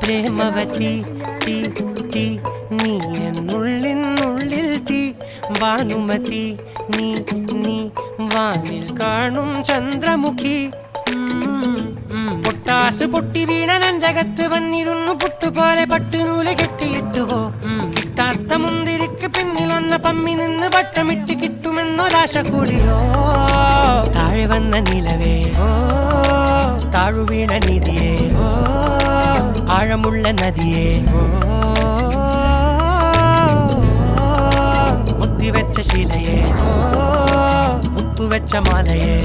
പ്രേമവതി തീ തീ നീ എന്നുള്ളിനുള്ളിൽ തീ ഭാനുമതി നീ നീ വാനിൽ കാണും ചന്ദ്രമുഖി പൊട്ടാസ് പൊട്ടി വീണ നഞ്ചകത്ത് വന്നിരുന്നു പുട്ടുപോലെ പട്ടുനൂല് കെട്ടിയിട്ടുവോ കിട്ടാത്ത മുന്തിരിക്ക് പിന്നിൽ വന്ന പമ്മി നിന്ന് വട്ടമിട്ട് കിട്ടുമെന്നൊരാശ കൂടിയോ താഴെ വന്ന നിലവേ ഓ താഴു വീണ നിധിയേ ഓ ആഴമുള്ള നദിയേ ഓ കുത്തിവെച്ച ശിലയേ ഓ മുത്തുവെച്ച മാലയേ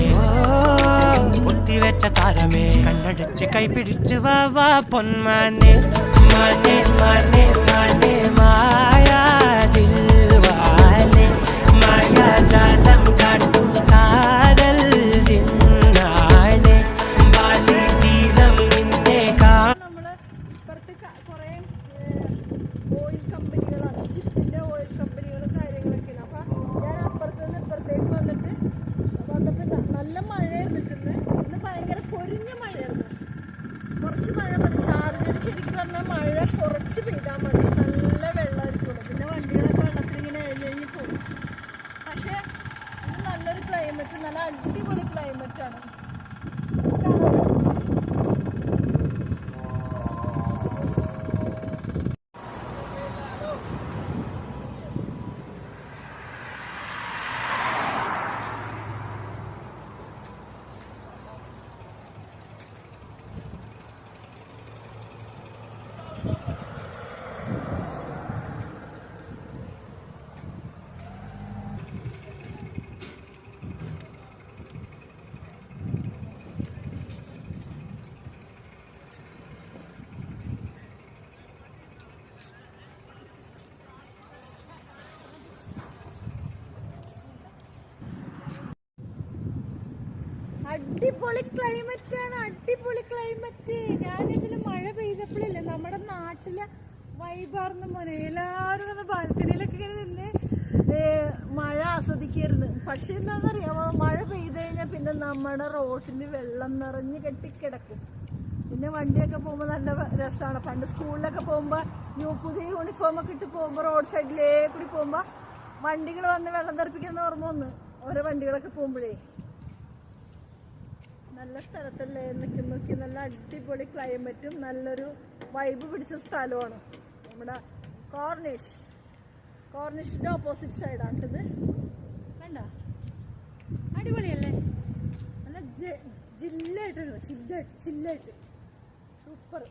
പൊത്തിവെച്ച താരമേ കണ്ണടച്ച് കൈപിടിച്ച് വാ വാ പൊന്മാനെ മാനെ മാനെ മാനെ മായാ ദിൽവാലെ മായാജാലം കാട്ടും കാതൽ ജിന്നാനെ ബാലി തീരം നിന്നെ കാ നമ്മള് ഇപ്പുറത്ത് കുറെ ഓയിൽ കമ്പനികളാണ് ഷിപ്പിന്റെ ഓയിൽ കമ്പനികളും കാര്യങ്ങളൊക്കെയാണ്. അപ്പൊ ഞാൻ അപ്പുറത്ത് നിന്ന് ഇപ്പുറത്തേക്ക് വന്നിട്ട് വന്നപ്പോ നല്ല മഴയായിരുന്നു നിൽക്കുന്നത്. ഇന്ന് ഭയങ്കര പൊരിഞ്ഞ മഴയായിരുന്നു. കുറച്ച് മഴ മതി. ഷാർജയിൽ ശരിക്കും പറഞ്ഞാൽ മഴ കുറച്ച് പെയ്താൽ മതി, നല്ല വെള്ളമായിരിക്കും. പിന്നെ വണ്ടികളൊക്കെ വെള്ളത്തിൽ ഇങ്ങനെ എഴുന്നേഞ്ഞ് പോകും. പക്ഷെ ഇത് നല്ലൊരു ക്ലൈമറ്റ്, നല്ല അടിപൊളി ക്ലൈമറ്റാണ്. അടിപൊളി ക്ലൈമറ്റ് ആണ്, അടിപൊളി ക്ലൈമറ്റ്. ഞാനിതിൽ മഴ പെയ്തപ്പോഴില്ലേ നമ്മുടെ നാട്ടിലെ വൈബാർന്ന മോനെ. എല്ലാവരും വന്ന് ബാൽക്കണിയിലൊക്കെ ഇങ്ങനെ നിന്ന് മഴ ആസ്വദിക്കായിരുന്നു. പക്ഷെ എന്താണെന്നറിയാമോ, മഴ പെയ്ത് കഴിഞ്ഞാൽ പിന്നെ നമ്മുടെ റോഡിന് വെള്ളം നിറഞ്ഞ് കെട്ടിക്കിടക്കും. പിന്നെ വണ്ടിയൊക്കെ പോകുമ്പോൾ നല്ല രസമാണ്. പണ്ട് സ്കൂളിലൊക്കെ പോകുമ്പോൾ പുതിയ യൂണിഫോമൊക്കെ ഇട്ട് പോകുമ്പോൾ റോഡ് സൈഡിലേ കൂടി പോകുമ്പോൾ വണ്ടികൾ വന്ന് വെള്ളം തെറിപ്പിക്കുന്ന ഓർമ്മ വന്ന് ഓരോ വണ്ടികളൊക്കെ പോകുമ്പോഴേ. നല്ല സ്ഥലത്തല്ലേ നോക്കി, നല്ല അടിപൊളി ക്ലൈമറ്റും നല്ലൊരു വൈബ് പിടിച്ച സ്ഥലമാണ് നമ്മുടെ കോർണിഷിന്റെ ഓപ്പോസിറ്റ് സൈഡാണിത്. കണ്ട അടിപൊളിയല്ലേ, നല്ല ചില്ലായിട്ട് സൂപ്പർ.